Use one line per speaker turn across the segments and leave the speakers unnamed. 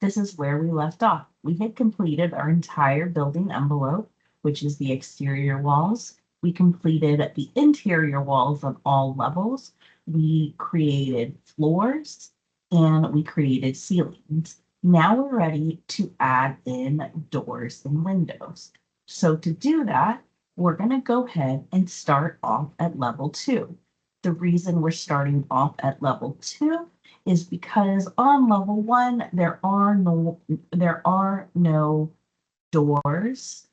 this is where we left off. We had completed our entire building envelope, which is the exterior walls. We completed the interior walls on all levels. We created floors and we created ceilings. Now we're ready to add in doors and windows. So to do that, we're going to go ahead and start off at level 2. The reason we're starting off at level 2 is because on level 1 there are no doors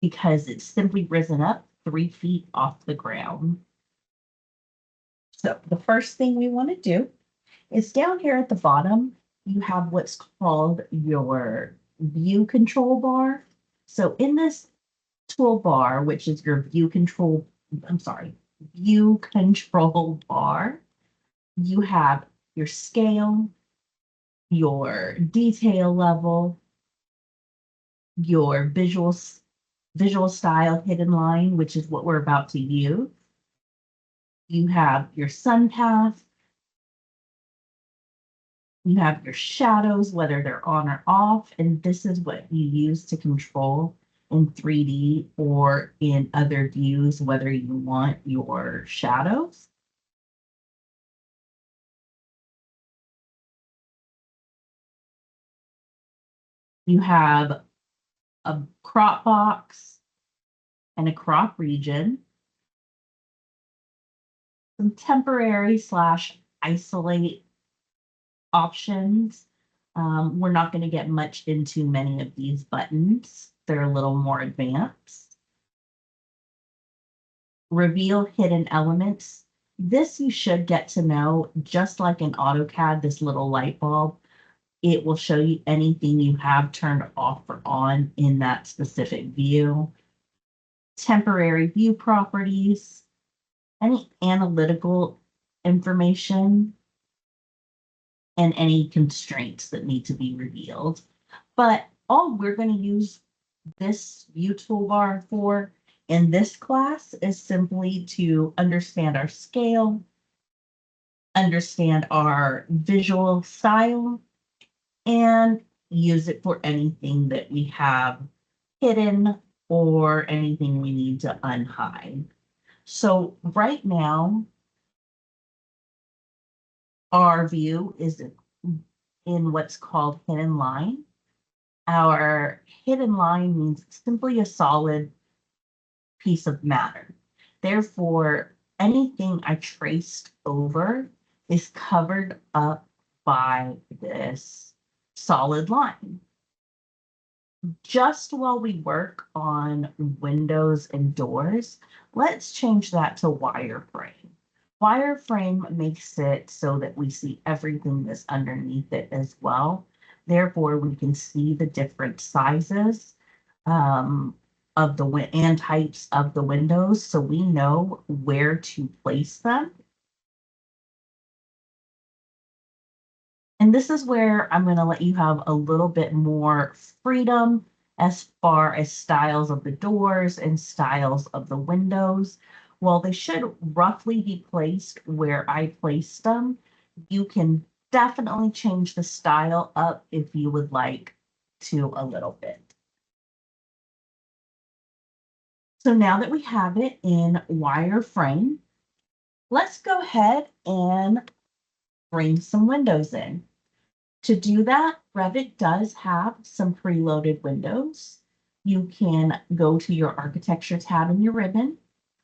because it's simply risen up 3 feet off the ground. So the first thing we want to do is down here at the bottom, you have what's called your view control bar. So in this toolbar, which is your view control bar, you have your scale, your detail level, your visual style hidden line, which is what we're about to use. You have your sun path. You have your shadows, whether they're on or off, and this is what you use to control in 3D or in other views, whether you want your shadows. You have a crop box and a crop region, some temporary / isolate options. We're not going to get much into many of these buttons. They're a little more advanced. Reveal hidden elements. This you should get to know, just like in AutoCAD, this little light bulb. It will show you anything you have turned off or on in that specific view. Temporary view properties, any analytical information, and any constraints that need to be revealed. But all we're going to use this view toolbar for in this class is simply to understand our scale, understand our visual style, and use it for anything that we have hidden or anything we need to unhide. So right now, our view is in what's called hidden line. Our hidden line means simply a solid piece of matter. Therefore, anything I traced over is covered up by this solid line. Just while we work on windows and doors, let's change that to wireframe. Wireframe makes it so that we see everything that's underneath it as well. Therefore, we can see the different sizes of the and types of the windows, so we know where to place them. And this is where I'm going to let you have a little bit more freedom as far as styles of the doors and styles of the windows. While they should roughly be placed where I placed them, you can definitely change the style up if you would like to a little bit. So now that we have it in wireframe, let's go ahead and bring some windows in. To do that, Revit does have some preloaded windows. You can go to your architecture tab in your ribbon,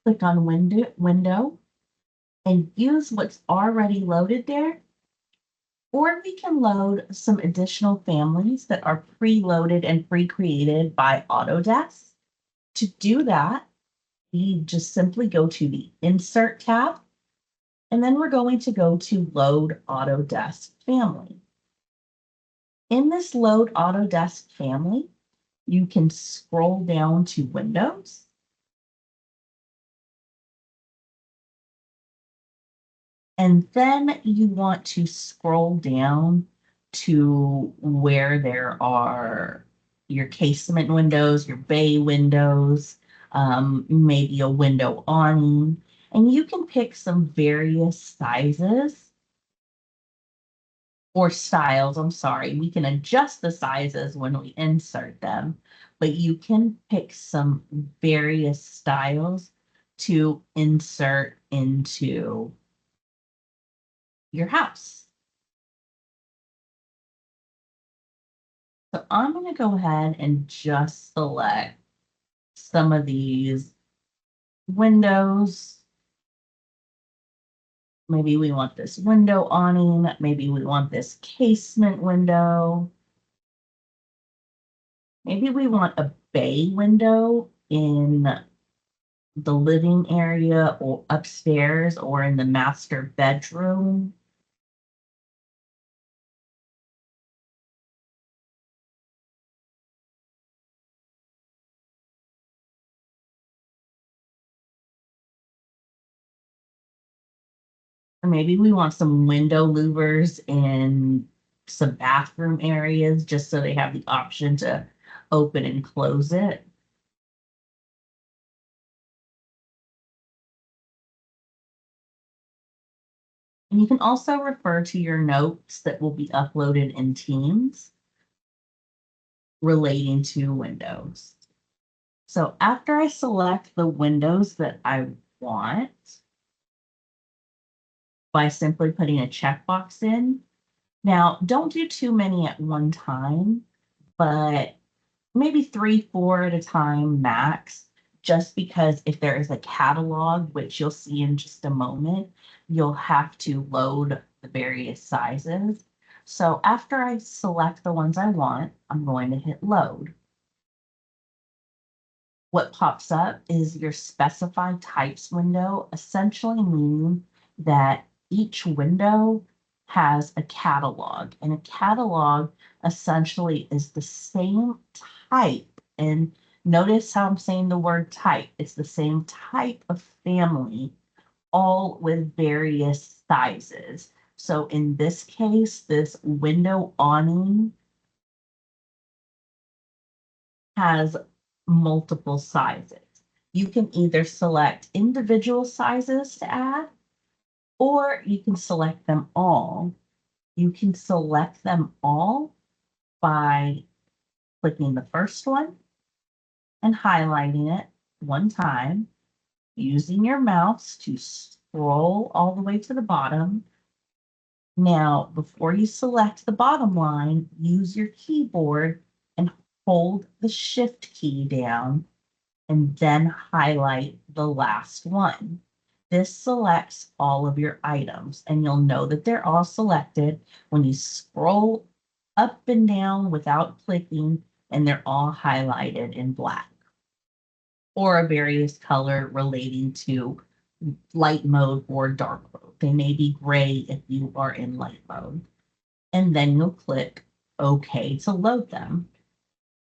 click on window, and use what's already loaded there. Or we can load some additional families that are preloaded and pre-created by Autodesk. To do that, we just simply go to the Insert tab, and then we're going to go to Load Autodesk Family. In this Load Autodesk Family, you can scroll down to Windows. And then you want to scroll down to where there are your casement windows, your bay windows, maybe a window awning, and you can pick some various sizes or styles, I'm sorry. We can adjust the sizes when we insert them, but you can pick some various styles to insert into your house. So I'm going to go ahead and just select some of these windows. Maybe we want this window awning. Maybe we want this casement window. Maybe we want a bay window in the living area or upstairs or in the master bedroom. Or maybe we want some window louvers in some bathroom areas just so they have the option to open and close it. And you can also refer to your notes that will be uploaded in Teams relating to windows. So after I select the windows that I want by simply putting a checkbox in, now don't do too many at one time, but maybe 3, 4 at a time max, just because if there is a catalog, which you'll see in just a moment, you'll have to load the various sizes. So after I select the ones I want, I'm going to hit load. What pops up is your specified types window, essentially meaning that each window has a catalog, and a catalog essentially is the same type. And notice how I'm saying the word type. It's the same type of family, all with various sizes. So in this case, this window awning has multiple sizes. You can either select individual sizes to add, or you can select them all. You can select them all by clicking the first one and highlighting it one time, using your mouse to scroll all the way to the bottom. Now, before you select the bottom line, use your keyboard and hold the Shift key down and then highlight the last one. This selects all of your items, and you'll know that they're all selected when you scroll up and down without clicking, and they're all highlighted in black or a various color relating to light mode or dark mode. They may be gray if you are in light mode. And then you'll click OK to load them.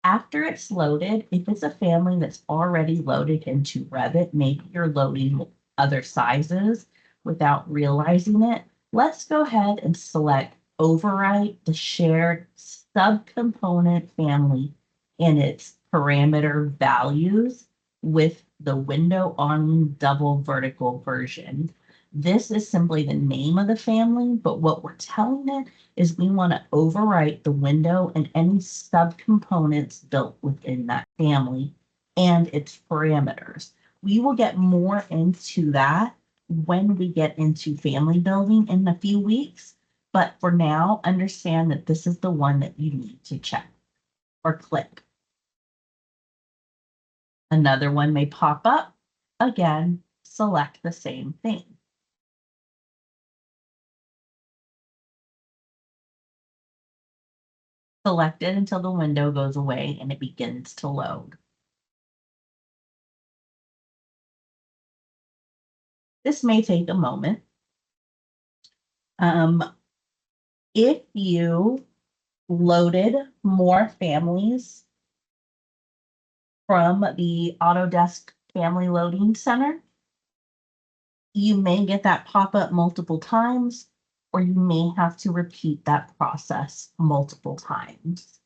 After it's loaded, if it's a family that's already loaded into Revit, maybe you're loading other sizes without realizing it, let's go ahead and select overwrite the shared subcomponent family and its parameter values with the window awning double vertical version. This is simply the name of the family, but what we're telling it is we want to overwrite the window and any subcomponents built within that family and its parameters. We will get more into that when we get into family building in a few weeks. But for now, understand that this is the one that you need to check or click. Another one may pop up. Again, select the same thing. Select it until the window goes away and it begins to load. This may take a moment. If you loaded more families from the Autodesk Family Loading Center, you may get that pop up multiple times, or you may have to repeat that process multiple times.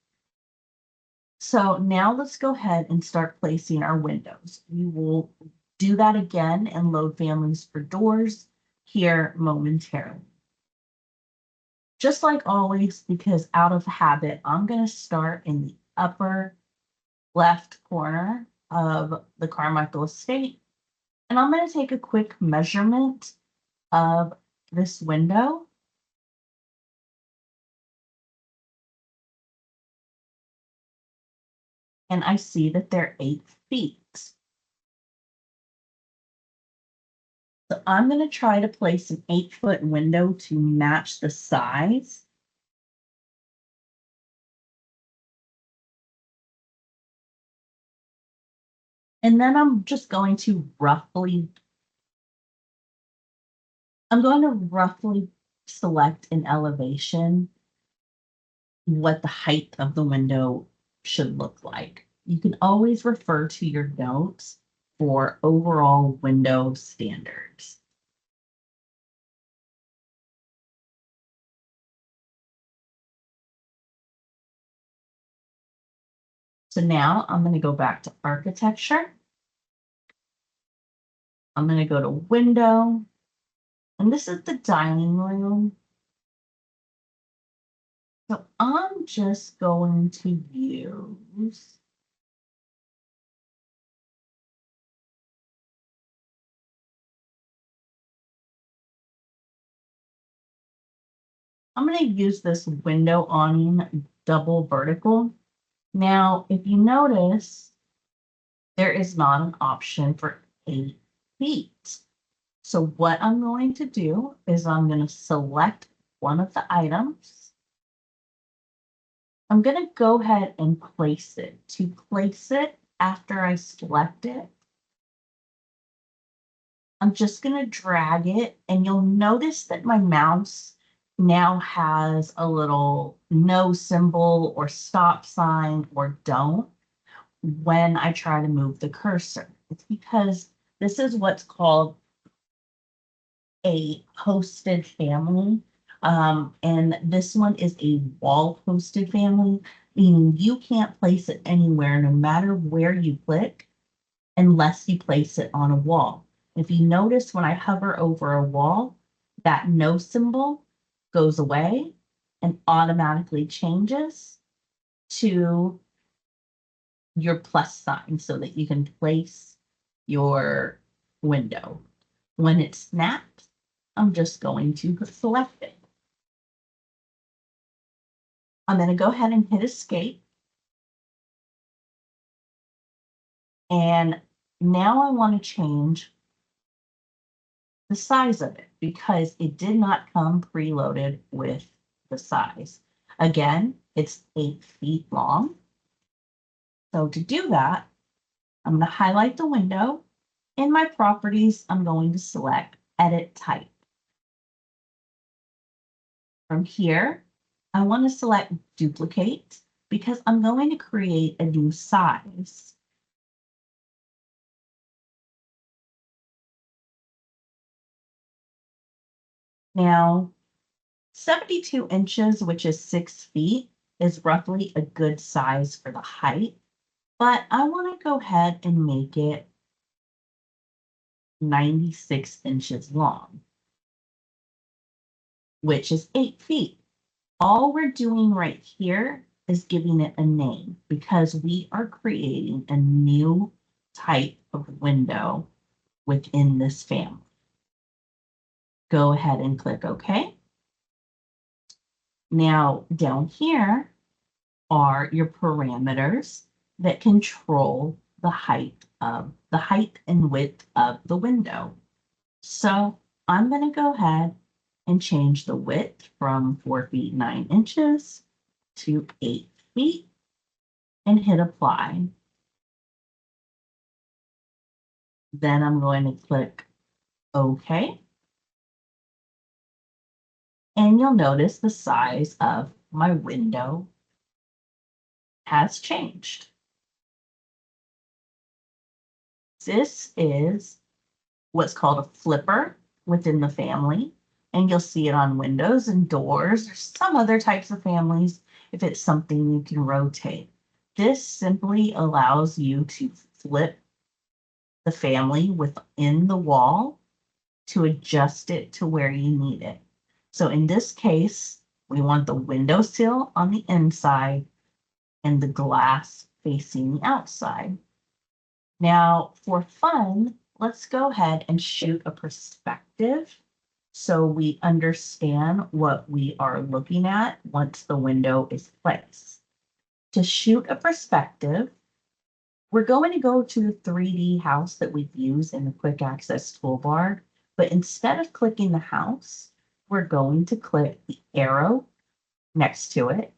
So now let's go ahead and start placing our windows. We will do that again and load families for doors here momentarily. Just like always, because out of habit, I'm going to start in the upper left corner of the Carmichael Estate. And I'm going to take a quick measurement of this window. And I see that they're 8 feet. So I'm going to try to place an 8-foot window to match the size. And then I'm going to roughly select an elevation what the height of the window should look like. You can always refer to your notes for overall window standards. So now I'm going to go back to architecture. I'm going to go to window, and this is the dining room. So I'm just going to use this window awning double vertical. Now, if you notice, there is not an option for 8 feet. So what I'm going to do is I'm going to select one of the items. I'm going to go ahead and place it. To place it after I select it, I'm just going to drag it, and you'll notice that my mouse now has a little no symbol or stop sign or don't when I try to move the cursor. It's because this is what's called a hosted family. And this one is a wall hosted family, meaning you can't place it anywhere, no matter where you click, unless you place it on a wall. If you notice, when I hover over a wall, that no symbol goes away and automatically changes to your plus sign so that you can place your window. When it snaps, I'm just going to select it. I'm going to go ahead and hit escape. And now I want to change the size of it because it did not come preloaded with the size. Again, it's 8 feet long. So to do that, I'm going to highlight the window. In my properties, I'm going to select edit type. From here, I want to select duplicate because I'm going to create a new size. Now, 72 inches, which is 6 feet, is roughly a good size for the height, but I want to go ahead and make it 96 inches long, which is 8 feet. All we're doing right here is giving it a name because we are creating a new type of window within this family. Go ahead and click OK. Now down here are your parameters that control the height and width of the window. So I'm going to go ahead and change the width from 4 feet 9 inches to 8 feet and hit apply. Then I'm going to click OK. And you'll notice the size of my window has changed. This is what's called a flipper within the family, and you'll see it on windows and doors or some other types of families if it's something you can rotate. This simply allows you to flip the family within the wall to adjust it to where you need it. So in this case, We want the windowsill on the inside and the glass facing the outside. Now, for fun, let's go ahead and shoot a perspective so we understand what we are looking at once the window is placed. To shoot a perspective, we're going to go to the 3D house that we've used in the quick access toolbar, but instead of clicking the house, we're going to click the arrow next to it,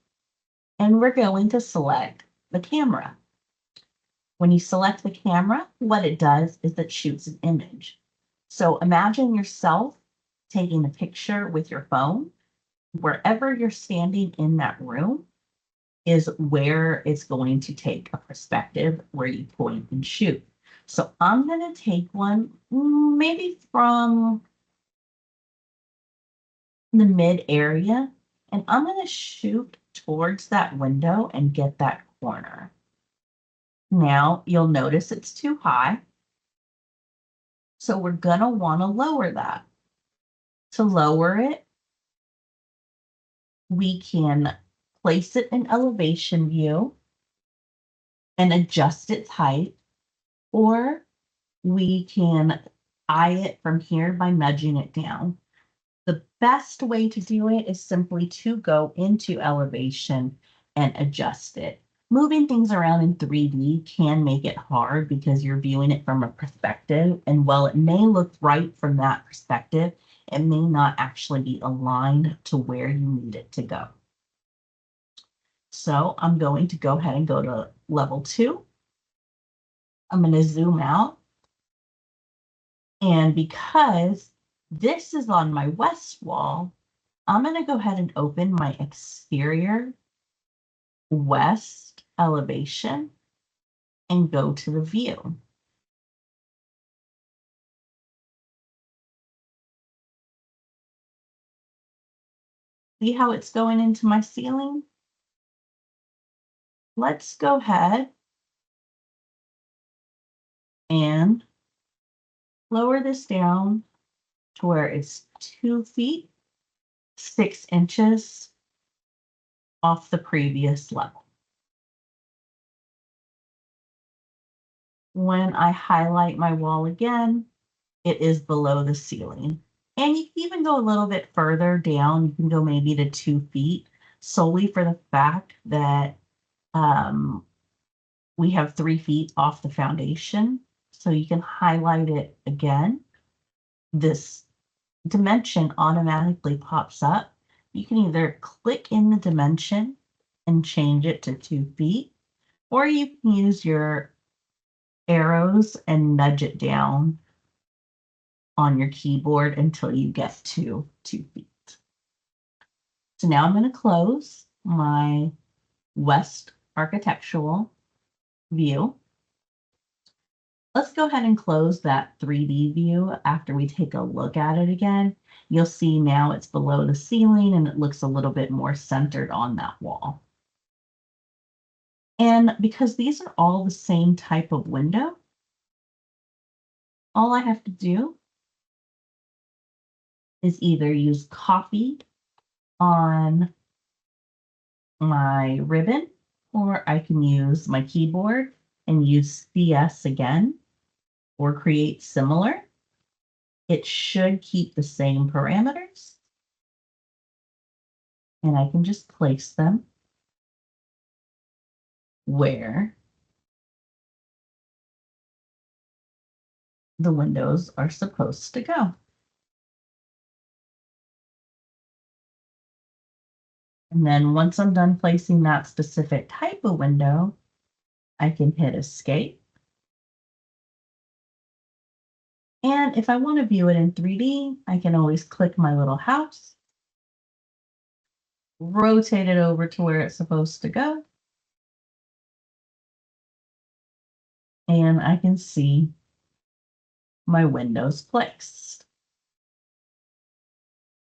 and we're going to select the camera. When you select the camera, what it does is it shoots an image. So imagine yourself taking a picture with your phone. Wherever you're standing in that room is where it's going to take a perspective where you point and shoot. So I'm going to take one maybe from the mid area, and I'm going to shoot towards that window and get that corner. Now you'll notice it's too high. So we're going to want to lower that. To lower it, we can place it in elevation view and adjust its height, or we can eye it from here by nudging it down. The best way to do it is simply to go into elevation and adjust it. Moving things around in 3D can make it hard because you're viewing it from a perspective, and while it may look right from that perspective, it may not actually be aligned to where you need it to go. So I'm going to go ahead and go to level 2. I'm going to zoom out. And because this is on my west wall, I'm going to go ahead and open my exterior west elevation and go to the view. See how it's going into my ceiling? Let's go ahead and lower this down to where it's 2 feet, 6 inches off the previous level. When I highlight my wall again, it is below the ceiling. And you can even go a little bit further down. You can go maybe to 2 feet, solely for the fact that we have 3 feet off the foundation. So you can highlight it again. This dimension automatically pops up. You can either click in the dimension and change it to 2 feet, or you can use your arrows and nudge it down on your keyboard until you get to 2 feet. So now I'm going to close my west architectural view. Let's go ahead and close that 3D view after we take a look at it again. You'll see now it's below the ceiling and it looks a little bit more centered on that wall. And because these are all the same type of window, all I have to do is either use copy on my ribbon, or I can use my keyboard and use CS again, or create similar. It should keep the same parameters. And I can just place them where the windows are supposed to go. And then once I'm done placing that specific type of window, I can hit escape. And if I want to view it in 3D, I can always click my little house, rotate it over to where it's supposed to go, and I can see my windows placed.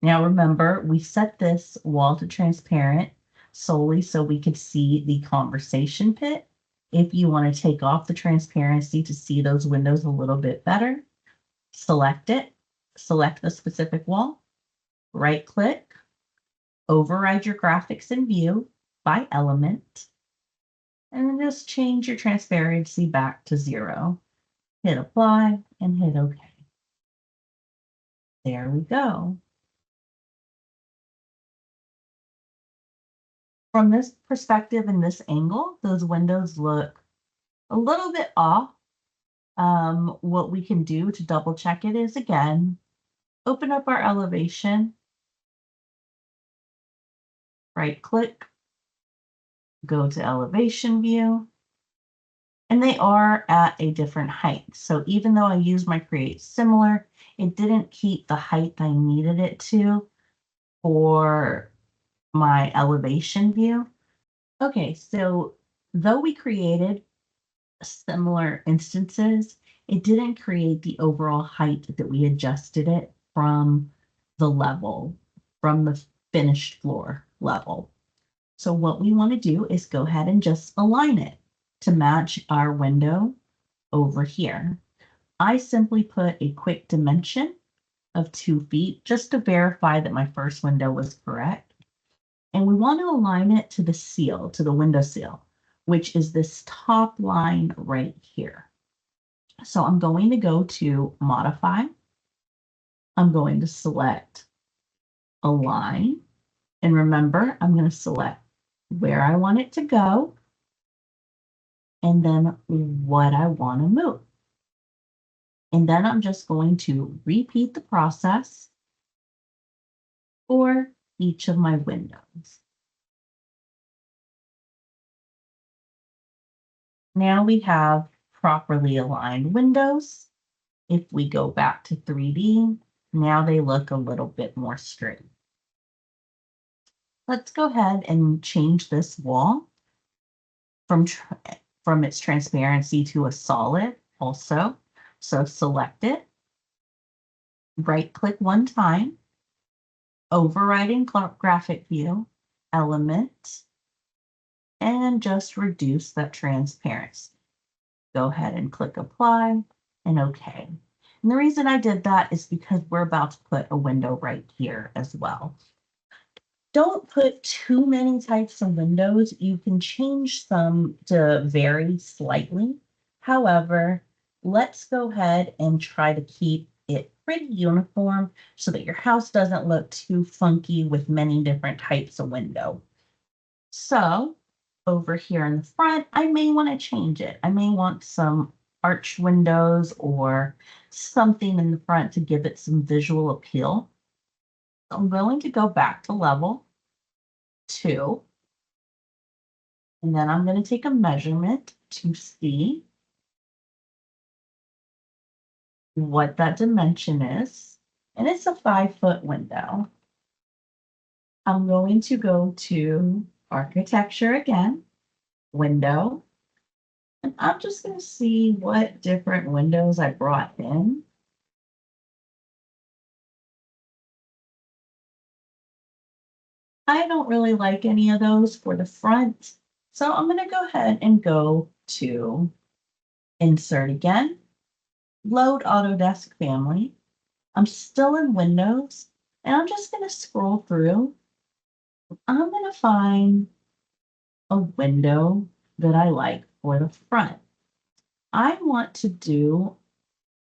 Now remember, we set this wall to transparent solely so we could see the conversation pit. If you want to take off the transparency to see those windows a little bit better, select it, select the specific wall, right click, Override your graphics in view by element, and then just change your transparency back to 0. Hit apply and hit OK. There we go. From this perspective and this angle, those windows look a little bit off. What we can do to double check it is, again, open up our elevation, right click, go to elevation view, and they are at a different height. So even though I used my create similar, it didn't keep the height I needed it to for my elevation view. Okay, so though we created similar instances, it didn't create the overall height that we adjusted it from the level, from the finished floor level. So what we want to do is go ahead and just align it to match our window over here. I simply put a quick dimension of 2 feet just to verify that my first window was correct. And we want to align it to the seal, to the window seal, which is this top line right here. So I'm going to go to modify. I'm going to select align. And remember, I'm going to select where I want it to go and then what I want to move. And then I'm just going to repeat the process for each of my windows. Now we have properly aligned windows. If we go back to 3D, now they look a little bit more straight. Let's go ahead and change this wall from its transparency to a solid also. So select it, right click one time, overriding graphic view, element, and just reduce that transparency. Go ahead and click apply and OK. And the reason I did that is because we're about to put a window right here as well. Don't put too many types of windows. You can change some to vary slightly. However, let's go ahead and try to keep it pretty uniform so that your house doesn't look too funky with many different types of window. So over here in the front, I may want to change it. I may want some arch windows or something in the front to give it some visual appeal. I'm going to go back to level 2. And then I'm going to take a measurement to see what that dimension is. And it's a 5-foot window. I'm going to go to architecture again, window. And I'm just going to see what different windows I brought in. I don't really like any of those for the front. So I'm going to go ahead and go to insert again, load Autodesk family. I'm still in Windows and I'm just going to scroll through. I'm going to find a window that I like for the front. I want to do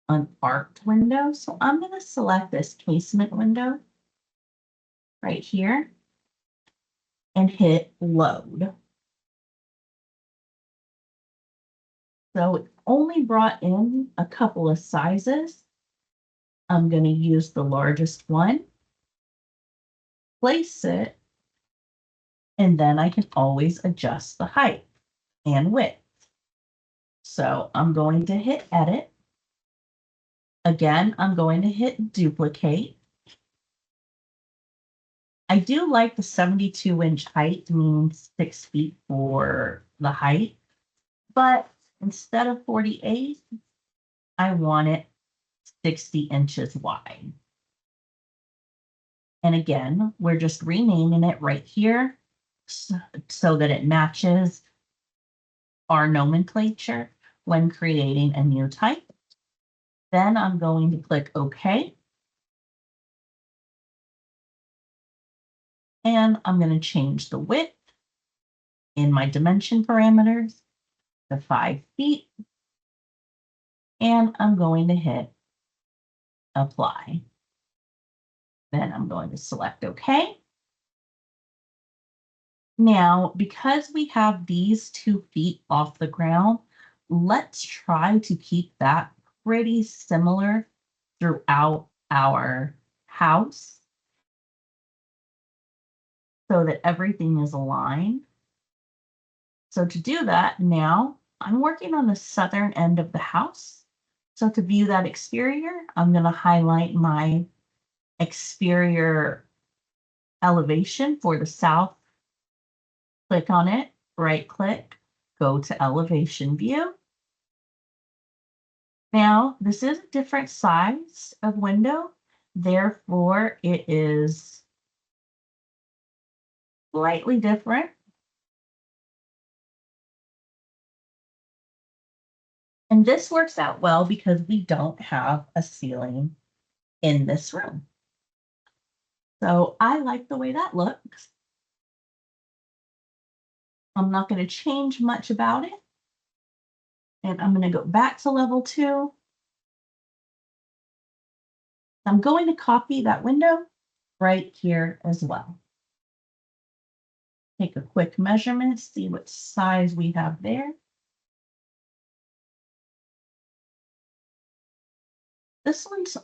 an arced window. So I'm going to select this casement window right here and hit load. So it only brought in a couple of sizes. I'm going to use the largest one, place it, and then I can always adjust the height and width. So I'm going to hit edit. Again, I'm going to hit duplicate. I do like the 72-inch height, means 6 feet for the height, but instead of 48, I want it 60 inches wide. And again, we're just renaming it right here so that it matches our nomenclature when creating a new type. Then I'm going to click OK. And I'm going to change the width in my dimension parameters to 5 feet. And I'm going to hit apply. Then I'm going to select OK. Now, because we have these 2 feet off the ground, let's try to keep that pretty similar throughout our house so that everything is aligned. So to do that, now I'm working on the southern end of the house. So to view that exterior, I'm going to highlight my exterior elevation for the south. Click on it, right click, go to elevation view. Now, this is a different size of window, therefore it is slightly different. And this works out well because we don't have a ceiling in this room. So I like the way that looks. I'm not going to change much about it. And I'm going to go back to level 2. I'm going to copy that window right here as well. Take a quick measurement, see what size we have there. This one's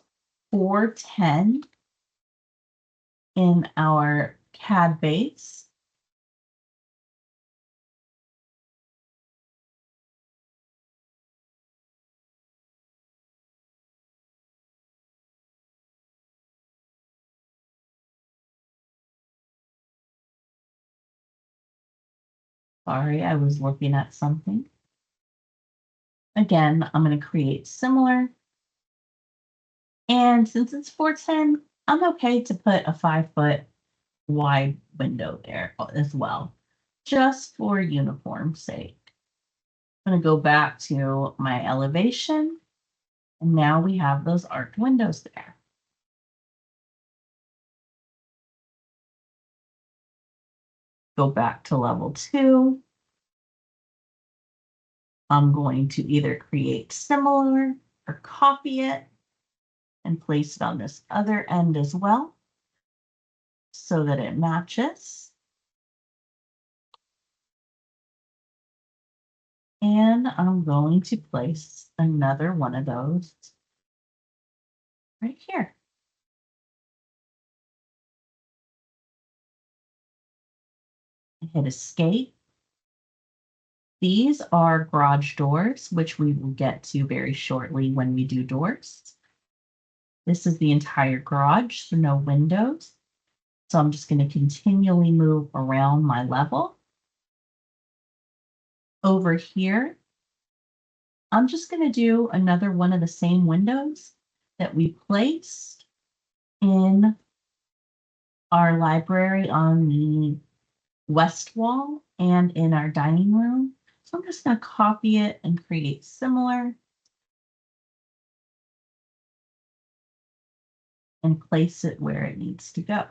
410 in our CAD base. Sorry, I was looking at something. Again, I'm going to create similar. And since it's 410, I'm okay to put a 5-foot wide window there as well, just for uniform's sake. I'm going to go back to my elevation. And now we have those arched windows there. Go back to level 2. I'm going to either create similar or copy it and place it on this other end as well so that it matches. And I'm going to place another one of those right here. Hit escape. These are garage doors, which we will get to very shortly when we do doors. This is the entire garage, so no windows. So I'm just going to continually move around my level. Over here, I'm just going to do another one of the same windows that we placed in our library on the west wall and in our dining room. So I'm just going to copy it and create similar and place it where it needs to go.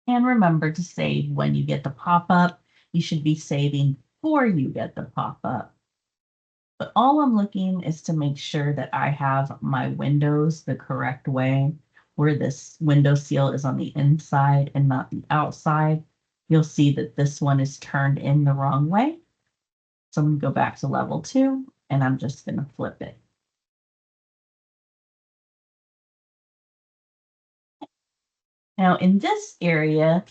And remember to save when you get the pop-up. You should be saving before you get the pop-up. But all I'm looking is to make sure that I have my windows the correct way, where this window seal is on the inside and not the outside. You'll see that this one is turned in the wrong way. So I'm going to go back to level 2 and I'm just going to flip it. Now in this area,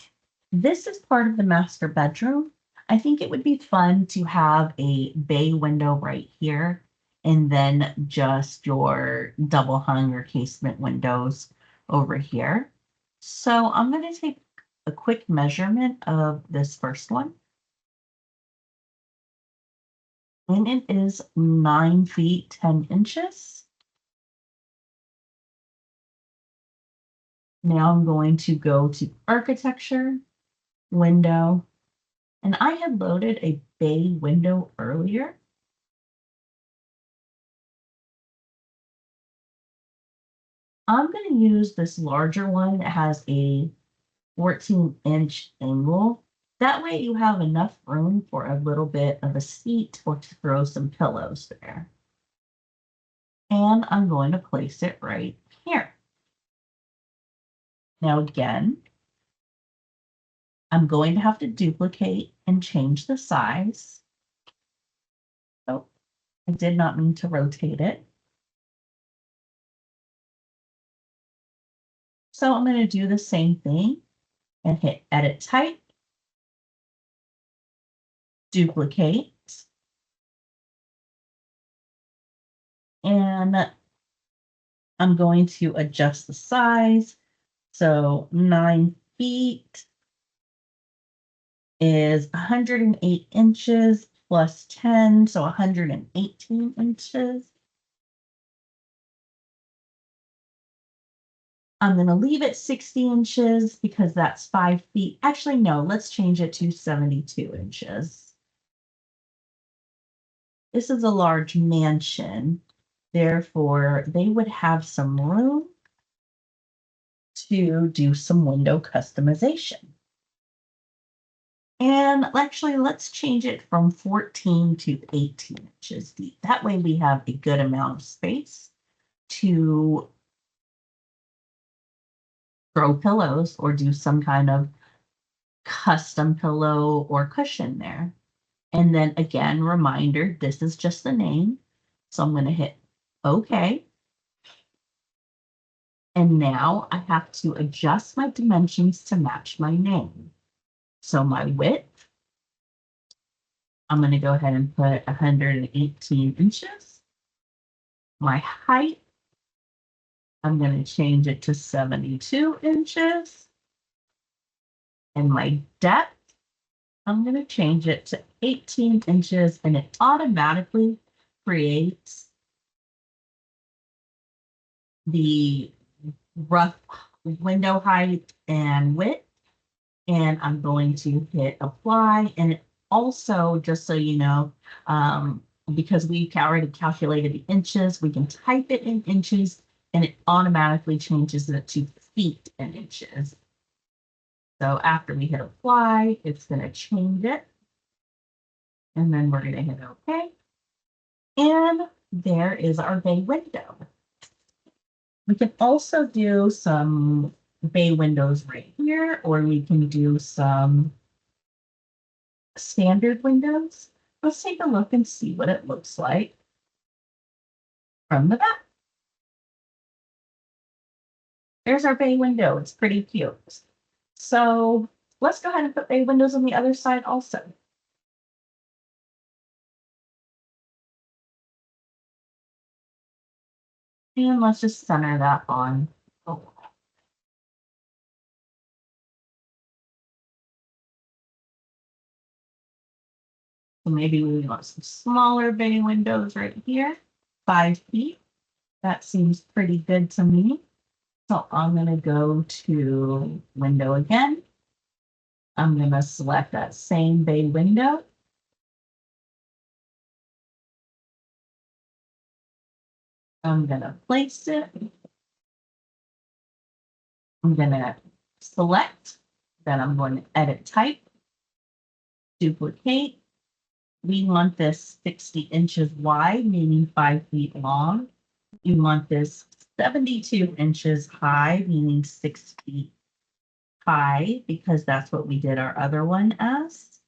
this is part of the master bedroom. I think it would be fun to have a bay window right here and then just your double hung or casement windows over here. So I'm going to take a quick measurement of this first one. And it is 9 feet 10 inches. Now I'm going to go to architecture, window, and I had loaded a bay window earlier. I'm going to use this larger one that has a 14-inch angle. That way you have enough room for a little bit of a seat or to throw some pillows there. And I'm going to place it right here. Now again, I'm going to have to duplicate and change the size. Oh, I did not mean to rotate it. So I'm going to do the same thing and hit edit type, duplicate, and I'm going to adjust the size. So 9 feet is 108 inches plus 10, so 118 inches. I'm going to leave it 60 inches because that's 5 feet. Actually, no, let's change it to 72 inches. This is a large mansion. Therefore, they would have some room to do some window customization. And actually, let's change it from 14 to 18 inches deep. That way we have a good amount of space to throw pillows or do some kind of custom pillow or cushion there. And then again, reminder, this is just the name. So I'm going to hit OK. And now I have to adjust my dimensions to match my name. So my width, I'm going to go ahead and put 118 inches. My height, I'm going to change it to 72 inches. And my depth, I'm going to change it to 18 inches, and it automatically creates the rough window height and width. And I'm going to hit apply. And it also, just so you know, because we already calculated the inches, we can type it in inches and it automatically changes it to feet and inches. So after we hit apply, it's going to change it. And then we're going to hit OK. And there is our bay window. We can also do some bay windows right here, or we can do some standard windows. Let's take a look and see what it looks like from the back. There's our bay window. It's pretty cute. So let's go ahead and put bay windows on the other side also. And let's just center that on. Oh. So maybe we want some smaller bay windows right here, 5 feet. That seems pretty good to me. So I'm going to go to window again. I'm going to select that same bay window. I'm going to place it. I'm going to select. Then I'm going to edit type, duplicate. We want this 60 inches wide, meaning 5 feet long. You want this 72 inches high, meaning 6 feet high, because that's what we did our other one as.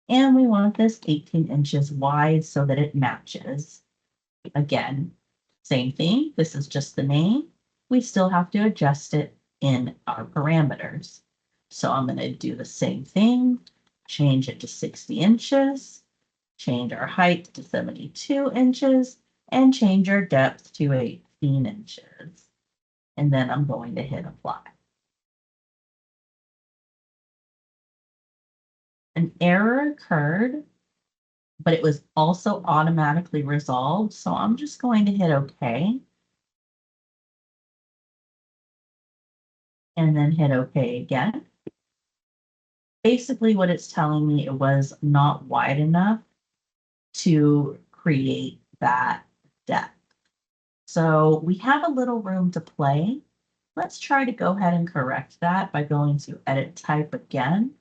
And we want this 18 inches wide so that it matches. Again, same thing. This is just the name. We still have to adjust it in our parameters. So I'm going to do the same thing, change it to 60 inches, change our height to 72 inches, and change our depth to 18 inches. And then I'm going to hit apply. An error occurred, but it was also automatically resolved. So I'm just going to hit OK. and then hit OK again. Basically what it's telling me, it was not wide enough to create that depth. So we have a little room to play. Let's try to go ahead and correct that by going to edit type again.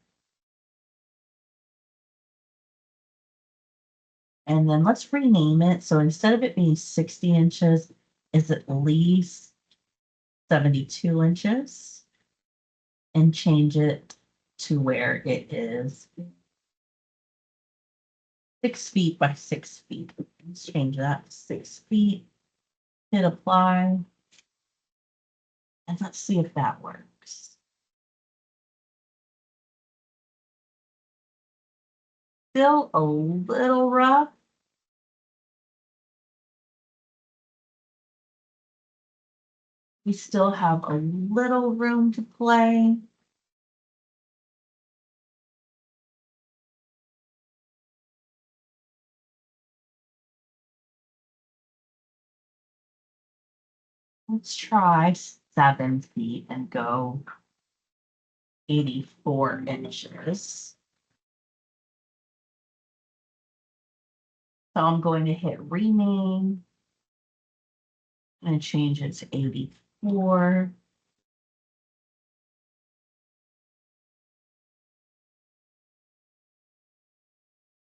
And then let's rename it. So instead of it being 60 inches, it's at least 72 inches, and change it to where it is 6 feet by 6 feet. Let's change that to 6 feet. Hit apply. And let's see if that works. Still a little rough. We still have a little room to play. Let's try 7 feet and go 84 inches. So I'm going to hit rename and change it to 84.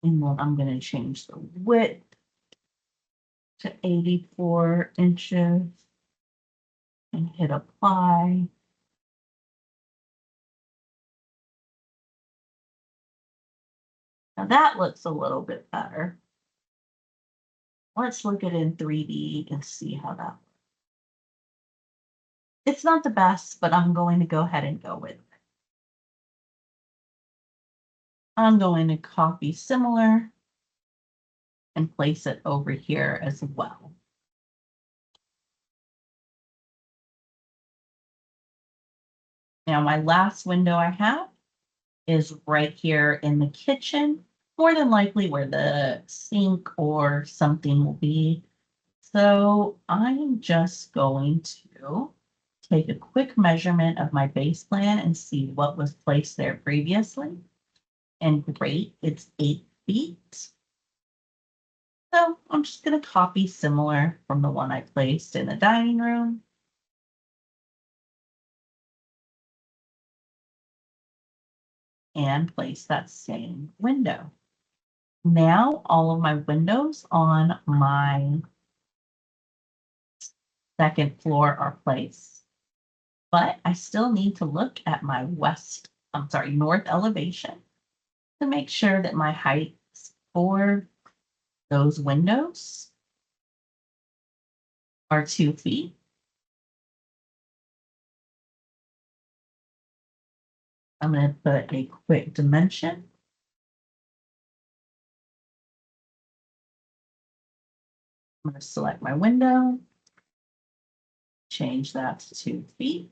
And then I'm going to change the width to 84 inches and hit apply. Now that looks a little bit better. Let's look at it in 3D and see how that works. It's not the best, but I'm going to go ahead and go with it. I'm going to copy similar and place it over here as well. Now my last window I have is right here in the kitchen, more than likely where the sink or something will be. So I'm just going to take a quick measurement of my base plan and see what was placed there previously. And great, it's 8 feet. So I'm just going to copy similar from the one I placed in the dining room. And place that same window. Now all of my windows on my second floor are placed, but I still need to look at my north elevation to make sure that my heights for those windows are 2 feet. I'm going to put a quick dimension. I'm going to select my window, change that to 2 feet.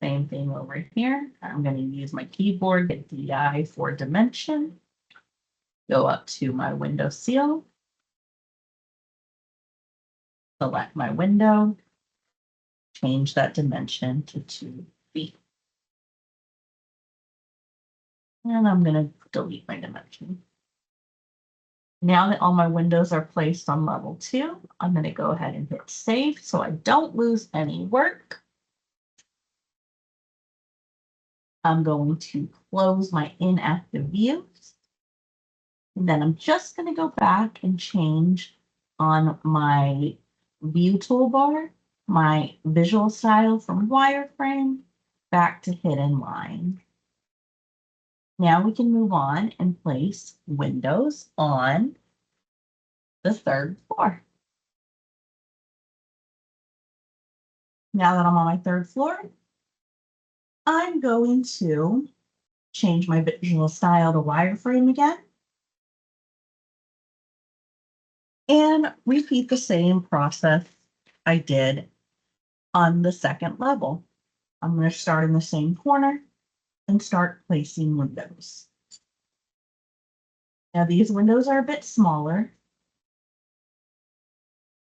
Same thing over here. I'm going to use my keyboard, hit DI for dimension. Go up to my window seal. Select my window. Change that dimension to 2 feet. And I'm going to delete my dimension. Now that all my windows are placed on level 2, I'm going to go ahead and hit save so I don't lose any work. I'm going to close my inactive views. And then I'm just going to go back and change on my view toolbar, my visual style from wireframe back to hidden line. Now we can move on and place windows on the 3rd floor. Now that I'm on my 3rd floor, I'm going to change my visual style to wireframe again. And repeat the same process I did on the 2nd level. I'm going to start in the same corner and start placing windows. Now these windows are a bit smaller.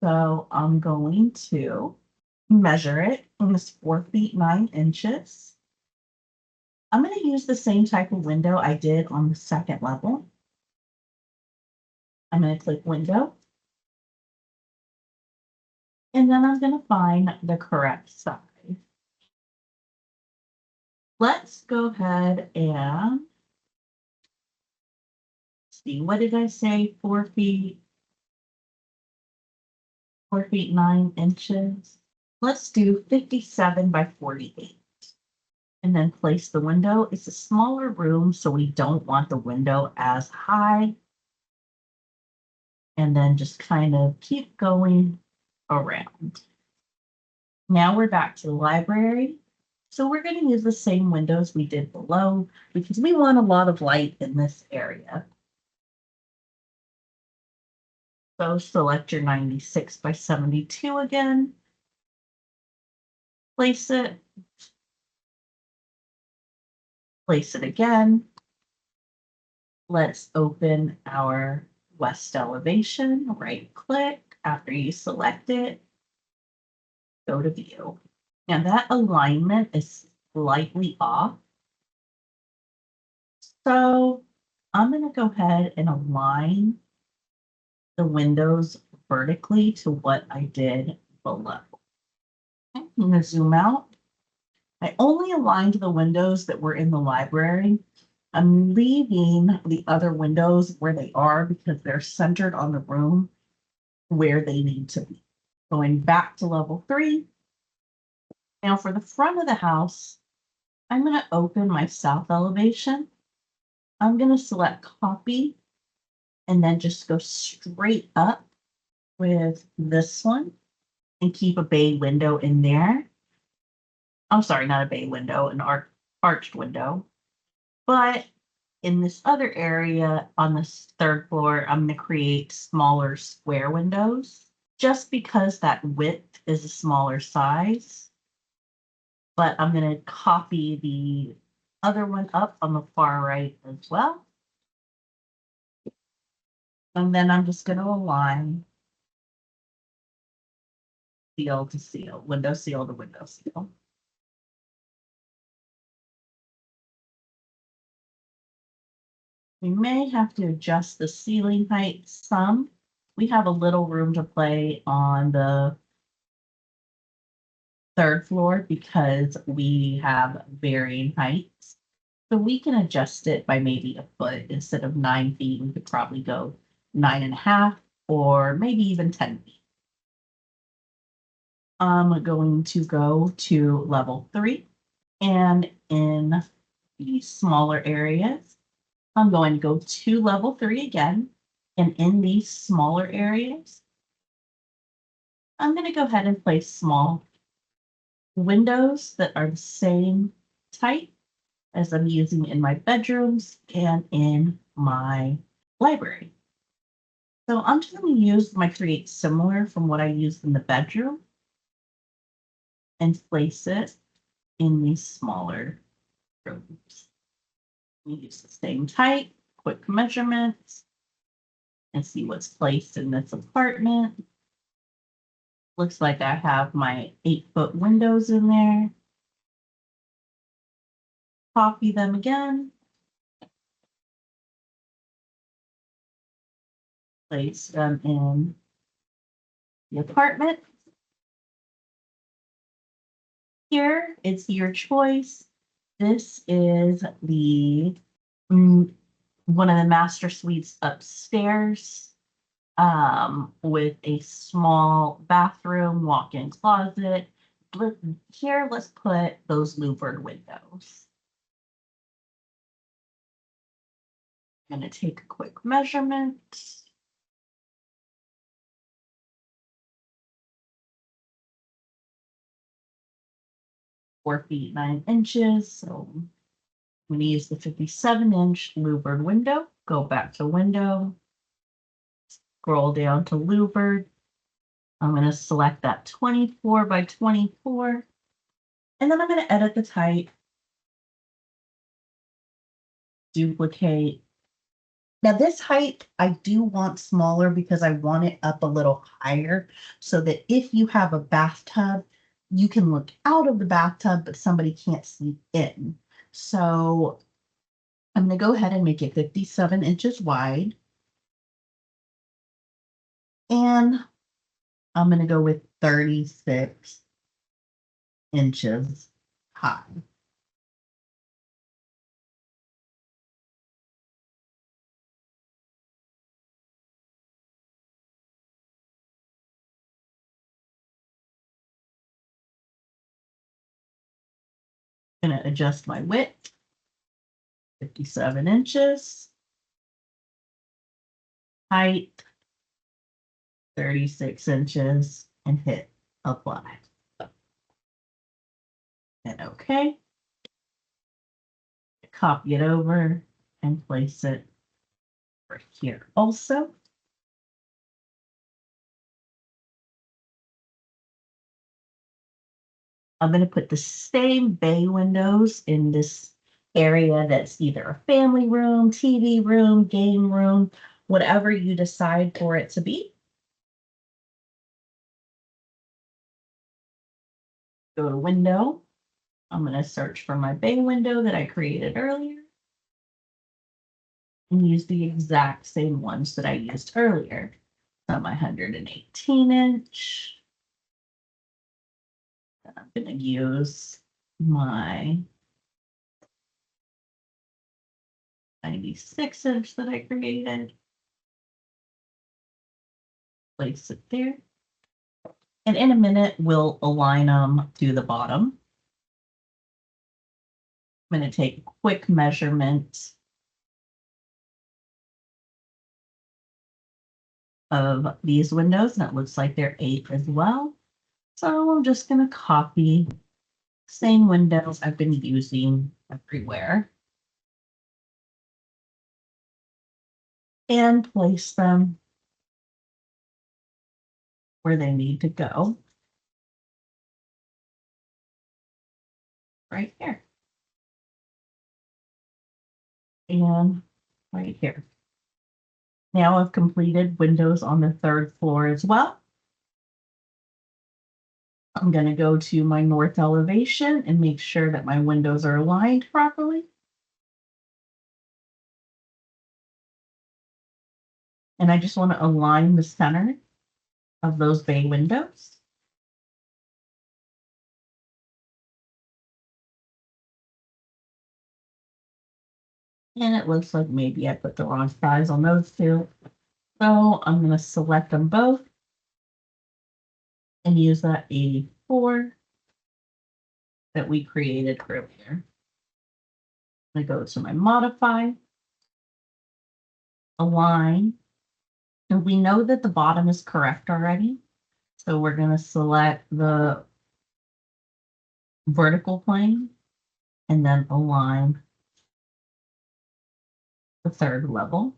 So I'm going to measure it. And it's 4 feet 9 inches. I'm going to use the same type of window I did on the second level. I'm going to click window. And then I'm going to find the correct size. Let's go ahead and see. What did I say? 4 feet, 4 feet 9 inches. Let's do 57 by 48. And then place the window. It's a smaller room, so we don't want the window as high. And then just kind of keep going around. Now we're back to the library. So we're going to use the same windows we did below because we want a lot of light in this area. So select your 96 by 72 again. Place it. Place it again. Let's open our west elevation. Right click. After you select it, go to view. Now that alignment is slightly off. So I'm going to go ahead and align the windows vertically to what I did below. Okay, I'm going to zoom out. I only aligned the windows that were in the library. I'm leaving the other windows where they are because they're centered on the room where they need to be. Going back to level 3. Now for the front of the house, I'm going to open my south elevation. I'm going to select copy and then just go straight up with this one and keep a bay window in there. I'm sorry, not a bay window, an arched window. But in this other area on this third floor, I'm going to create smaller square windows just because that width is a smaller size. But I'm going to copy the other one up on the far right as well. And then I'm just going to align seal to seal, window seal to window seal. We may have to adjust the ceiling height some. We have a little room to play on the third floor because we have varying heights. So we can adjust it by maybe a foot. Instead of 9 feet, we could probably go 9.5 or maybe even 10 feet. I'm going to go to level 3, and in the smaller areas, I'm going to go to level 3 again. And in these smaller areas, I'm going to go ahead and place small windows that are the same type as I'm using in my bedrooms and in my library. So I'm just going to use my create similar from what I used in the bedroom and place it in these smaller rooms. We use the same type, quick measurements, and see what's placed in this apartment. Looks like I have my 8-foot windows in there. Copy them again. Place them in the apartment. Here, it's your choice. This is the one of the master suites upstairs, with a small bathroom, walk-in closet. Here, let's put those louvered windows. I'm going to take a quick measurement. 4 feet 9 inches. So I'm going to use the 57-inch louvered window. Go back to window. Scroll down to louvered. I'm going to select that 24 by 24. And then I'm going to edit the type. Duplicate. Now this height, I do want smaller because I want it up a little higher so that if you have a bathtub, you can look out of the bathtub, but somebody can't see in. So I'm going to go ahead and make it 57 inches wide. And I'm going to go with 36 inches high. I'm going to adjust my width, 57 inches, height, 36 inches, and hit apply. And okay. Copy it over and place it right here also. I'm going to put the same bay windows in this area that's either a family room, TV room, game room, whatever you decide for it to be. Go to window. I'm going to search for my bay window that I created earlier and use the exact same ones that I used earlier. So my 118 inch. I'm going to use my 96 inch that I created. Place it there. And in a minute, we'll align them to the bottom. I'm going to take a quick measurement of these windows, and it looks like they're 8 as well. So I'm just going to copy same windows I've been using everywhere and place them where they need to go. Right here. And right here. Now I've completed windows on the 3rd floor as well. I'm going to go to my north elevation and make sure that my windows are aligned properly. And I just want to align the center of those bay windows. And it looks like maybe I put the wrong size on those two. So I'm going to select them both and use that 84 that we created earlier. I go to my modify, align, and we know that the bottom is correct already. So we're going to select the vertical plane and then align the 3rd level.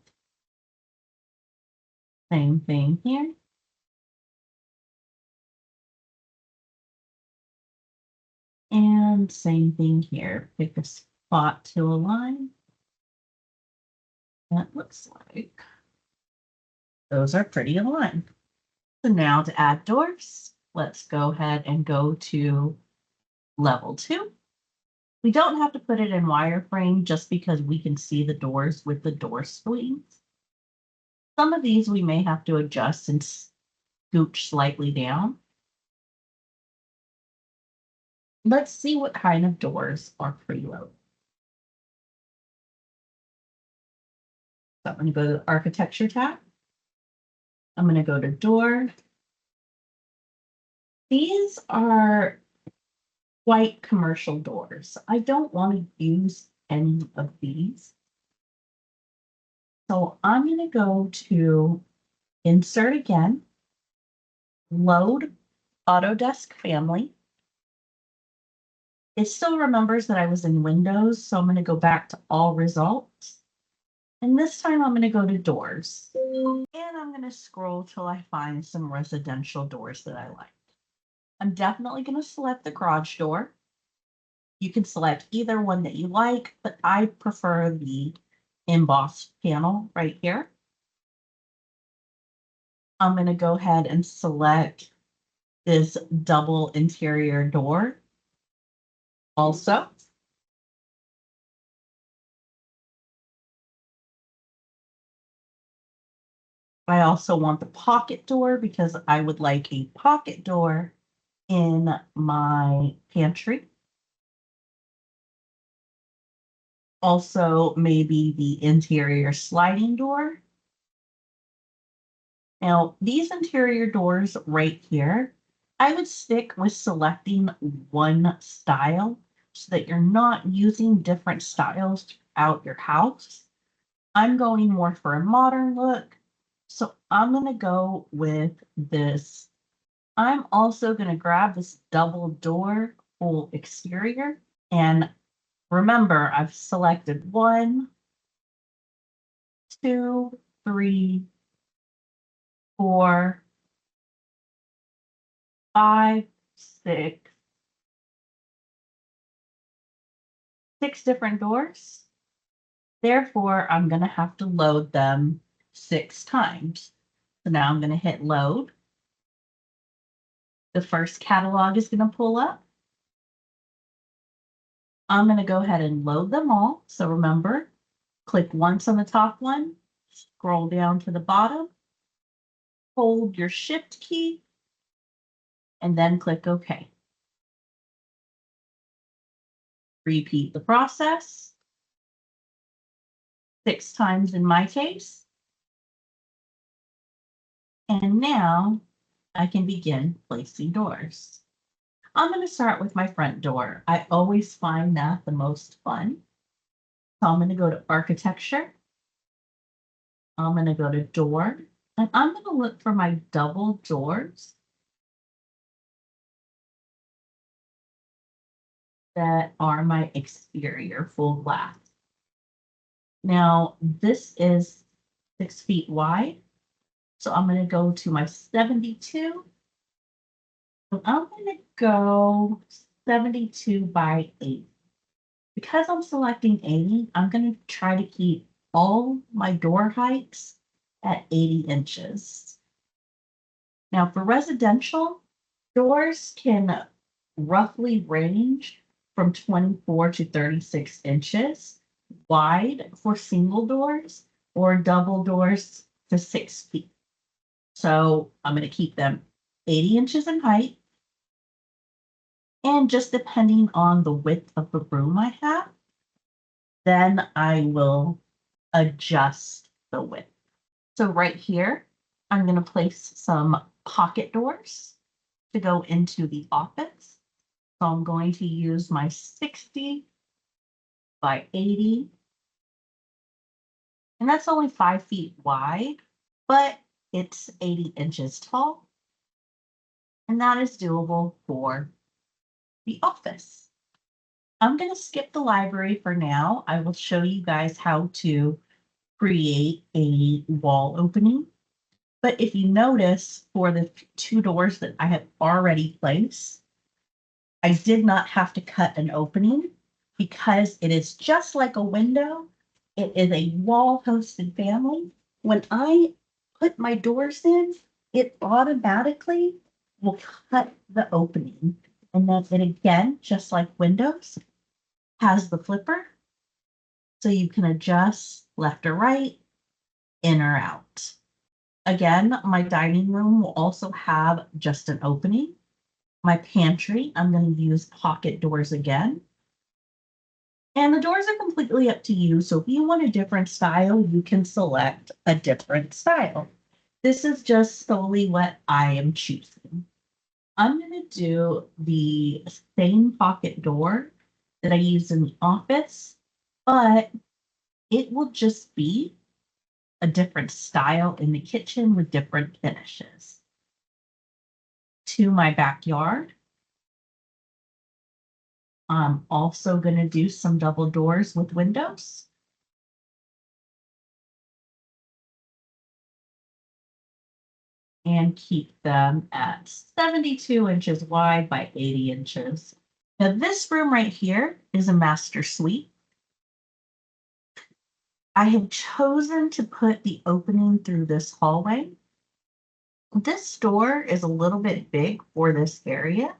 Same thing here. And same thing here. Pick a spot to align. That looks like those are pretty aligned. So now to add doors, let's go ahead and go to level 2. We don't have to put it in wireframe just because we can see the doors with the door screens. Some of these we may have to adjust and scooch slightly down. Let's see what kind of doors are preloaded. So I'm going to go to the architecture tab. I'm going to go to door. These are white commercial doors. I don't want to use any of these. So I'm going to go to insert again, load Autodesk family. It still remembers that I was in Windows, so I'm going to go back to all results. And this time I'm going to go to doors. And I'm going to scroll till I find some residential doors that I like. I'm definitely going to select the garage door. You can select either one that you like, but I prefer the embossed panel right here. I'm going to go ahead and select this double interior door also. I also want the pocket door because I would like a pocket door in my pantry. Also, maybe the interior sliding door. Now, these interior doors right here, I would stick with selecting one style so that you're not using different styles throughout your house. I'm going more for a modern look, so I'm going to go with this. I'm also going to grab this double door full exterior. And remember, I've selected 1, 2, 3, 4, 5, 6, 6 different doors. Therefore, I'm going to have to load them 6 times. So now I'm going to hit load. The first catalog is going to pull up. I'm going to go ahead and load them all. So remember, click once on the top one, scroll down to the bottom, hold your shift key, and then click OK. Repeat the process 6 times in my case. And now I can begin placing doors. I'm going to start with my front door. I always find that the most fun. So I'm going to go to architecture. I'm going to go to door, and I'm going to look for my double doors that are my exterior full glass. Now, this is 6 feet wide. So I'm going to go to my 72. And I'm going to go 72 by 8. Because I'm selecting 80, I'm going to try to keep all my door heights at 80 inches. Now for residential, doors can roughly range from 24 to 36 inches wide for single doors or double doors to 6 feet. So I'm going to keep them 80 inches in height. And just depending on the width of the room I have, then I will adjust the width. So right here, I'm going to place some pocket doors to go into the office. So I'm going to use my 60 by 80. And that's only 5 feet wide, but it's 80 inches tall. And that is doable for the office. I'm going to skip the library for now. I will show you guys how to create a wall opening. But if you notice, for the 2 doors that I have already placed, I did not have to cut an opening because it is just like a window. It is a wall-hosted family. When I put my doors in, it automatically will cut the opening. And then it again, just like windows, has the flipper. So you can adjust left or right, in or out. Again, my dining room will also have just an opening. My pantry, I'm going to use pocket doors again. And the doors are completely up to you. So if you want a different style, you can select a different style. This is just solely what I am choosing. I'm going to do the same pocket door that I used in the office, but it will just be a different style in the kitchen with different finishes. To my backyard, I'm also going to do some double doors with windows. And keep them at 72 inches wide by 80 inches. Now this room right here is a master suite. I have chosen to put the opening through this hallway. This door is a little bit big for this area.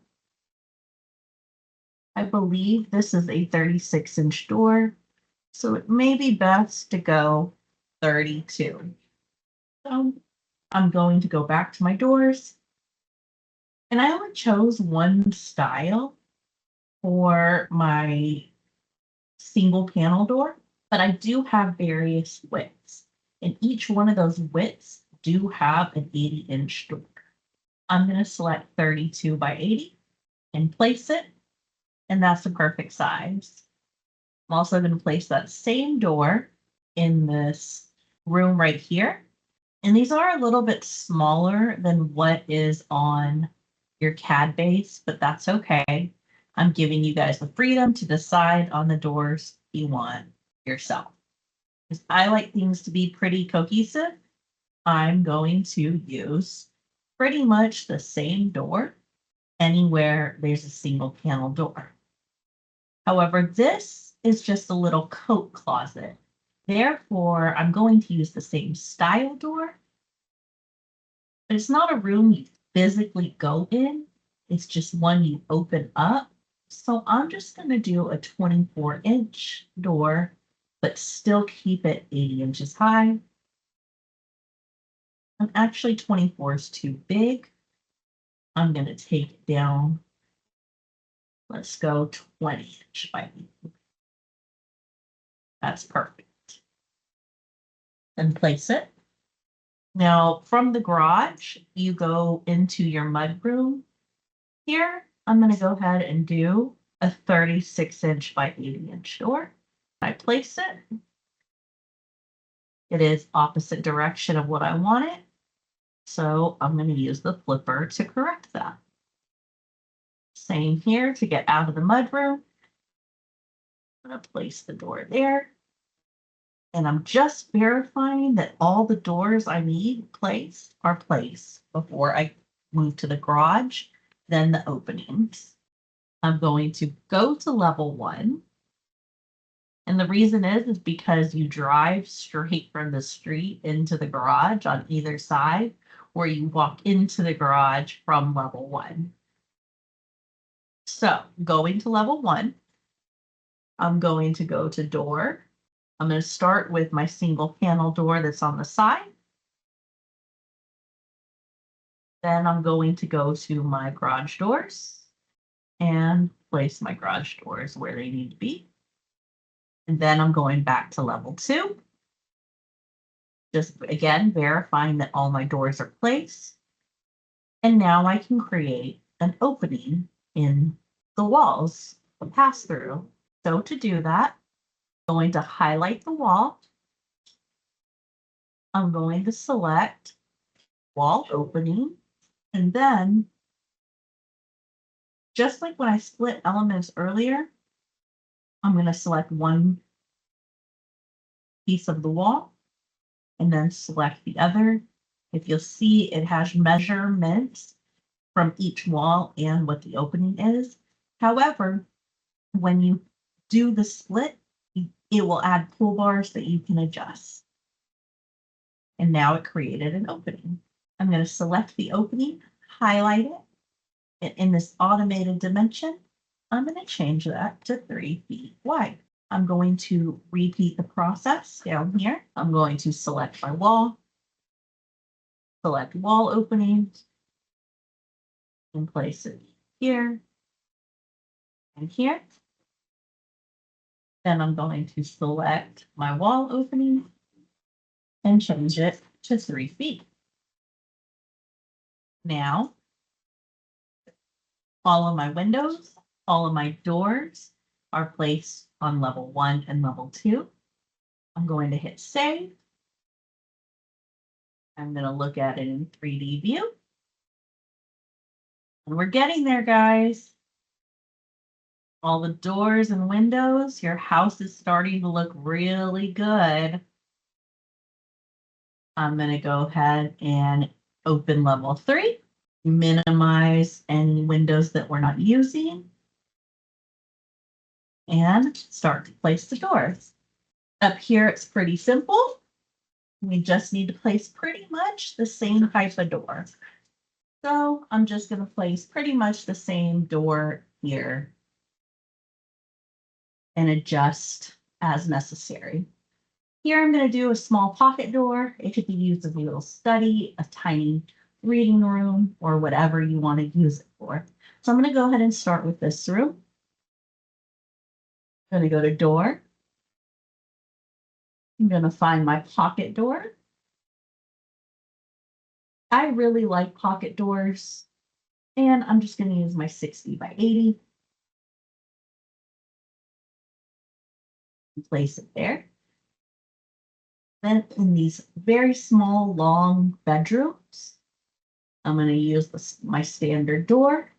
I believe this is a 36-inch door, so it may be best to go 32. So I'm going to go back to my doors, and I only chose one style for my single panel door, but I do have various widths, and each one of those widths do have an 80-inch door. I'm going to select 32 by 80 and place it, and that's the perfect size. I'm also going to place that same door in this room right here. And these are a little bit smaller than what is on your CAD base, but that's okay. I'm giving you guys the freedom to decide on the doors you want yourself. Because I like things to be pretty cohesive, I'm going to use pretty much the same door anywhere there's a single panel door. However, this is just a little coat closet. Therefore, I'm going to use the same style door, but it's not a room you physically go in. It's just one you open up. So I'm just going to do a 24-inch door, but still keep it 80 inches high. And actually 24 is too big. I'm going to take it down. Let's go 20-inch by 80. That's perfect. And place it. Now, from the garage, you go into your mudroom. Here, I'm going to go ahead and do a 36-inch by 80-inch door. I place it. It is opposite direction of what I want it. So I'm going to use the flipper to correct that. Same here to get out of the mudroom. I'm going to place the door there. And I'm just verifying that all the doors I need placed are placed before I move to the garage, then the openings. I'm going to go to level 1. And the reason is because you drive straight from the street into the garage on either side, or you walk into the garage from level 1. So going to level 1, I'm going to go to door. I'm going to start with my single panel door that's on the side. Then I'm going to go to my garage doors and place my garage doors where they need to be. And then I'm going back to level 2. Just again, verifying that all my doors are placed. And now I can create an opening in the walls, a pass through. So to do that, I'm going to highlight the wall. I'm going to select wall opening. And then, just like when I split elements earlier, I'm going to select one piece of the wall and then select the other. If you'll see, it has measurements from each wall and what the opening is. However, when you do the split, it will add toolbars that you can adjust. And now it created an opening. I'm going to select the opening, highlight it. In this automated dimension, I'm going to change that to 3 feet wide. I'm going to repeat the process down here. I'm going to select my wall, select wall openings, and place it here and here. Then I'm going to select my wall opening and change it to 3 feet. Now, all of my windows, all of my doors are placed on level 1 and level 2. I'm going to hit save. I'm going to look at it in 3D view. And we're getting there, guys. All the doors and windows, your house is starting to look really good. I'm going to go ahead and open level 3, minimize any windows that we're not using, and start to place the doors. Up here, it's pretty simple. We just need to place pretty much the same type of door. So I'm just going to place pretty much the same door here and adjust as necessary. Here I'm going to do a small pocket door. It could be used as a little study, a tiny reading room, or whatever you want to use it for. So I'm going to go ahead and start with this room. I'm going to go to door. I'm going to find my pocket door. I really like pocket doors, and I'm just going to use my 60 by 80. And place it there. Then in these very small, long bedrooms, I'm going to use my standard door.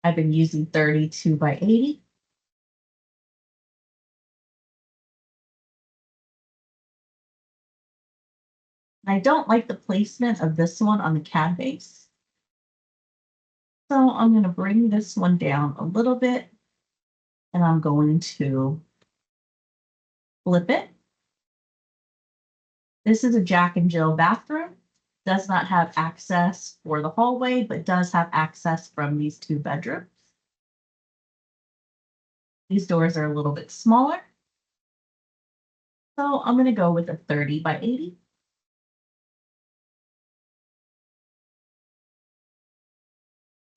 I've been using 32 by 80. I don't like the placement of this one on the CAD base. So I'm going to bring this one down a little bit, and I'm going to flip it. This is a Jack and Jill bathroom. Does not have access for the hallway, but does have access from these two bedrooms. These doors are a little bit smaller. So I'm going to go with a 30 by 80.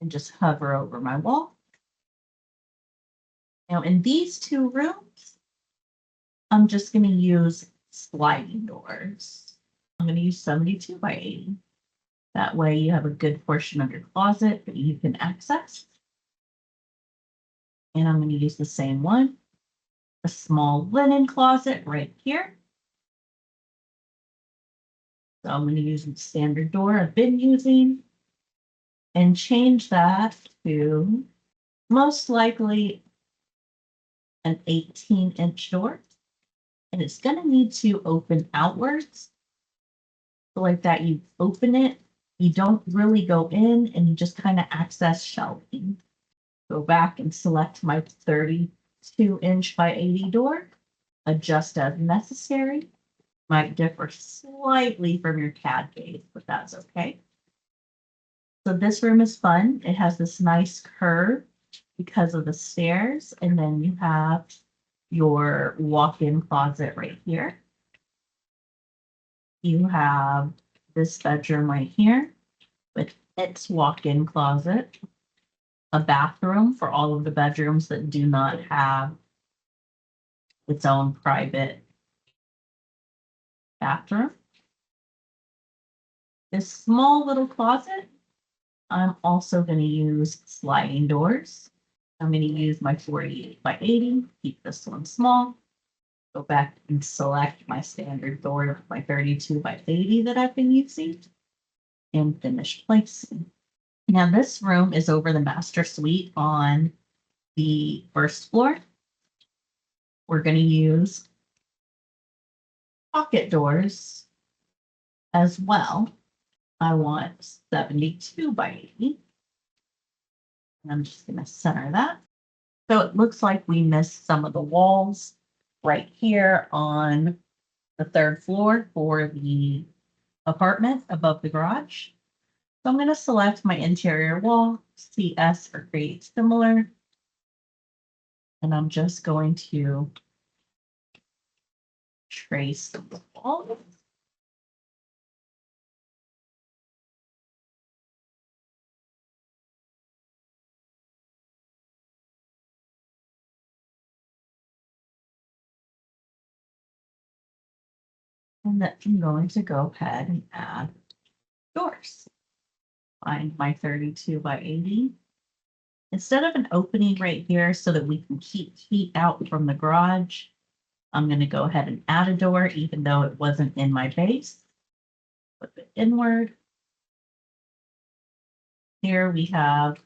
And just hover over my wall. Now in these two rooms, I'm just going to use sliding doors. I'm going to use 72 by 80. That way you have a good portion of your closet that you can access. And I'm going to use the same one, a small linen closet right here. So I'm going to use the standard door I've been using and change that to most likely an 18-inch door. And it's going to need to open outwards. So like that, you open it, you don't really go in, and you just kind of access shelving. Go back and select my 32-inch by 80 door, adjust as necessary. Might differ slightly from your CAD base, but that's okay. So this room is fun. It has this nice curve because of the stairs, and then you have your walk-in closet right here. You have this bedroom right here with its walk-in closet, a bathroom for all of the bedrooms that do not have its own private bathroom. This small little closet, I'm also going to use sliding doors. I'm going to use my 48 by 80, keep this one small. Go back and select my standard door, my 32 by 80 that I've been using, and finish placing. Now this room is over the master suite on the first floor. We're going to use pocket doors as well. I want 72 by 80. And I'm just going to center that. So it looks like we missed some of the walls right here on the third floor for the apartment above the garage. So I'm going to select my interior wall, CS or create similar. And I'm just going to trace the wall. And then I'm going to go ahead and add doors. Find my 32 by 80. Instead of an opening right here so that we can keep heat out from the garage, I'm going to go ahead and add a door, even though it wasn't in my base. Flip it inward. Here we have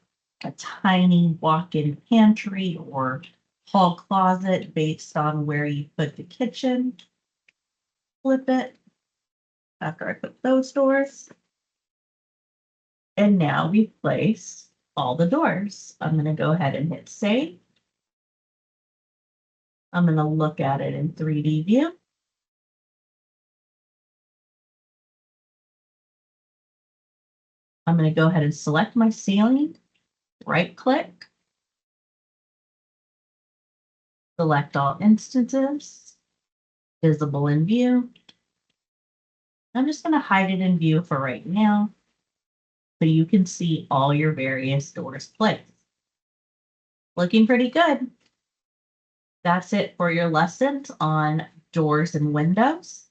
a tiny walk-in pantry or hall closet based on where you put the kitchen. Flip it after I put those doors. And now we place all the doors. I'm going to go ahead and hit save. I'm going to look at it in 3D view. I'm going to go ahead and select my ceiling, right click, select all instances, visible in view. I'm just going to hide it in view for right now so you can see all your various doors placed. Looking pretty good. That's it for your lessons on doors and windows.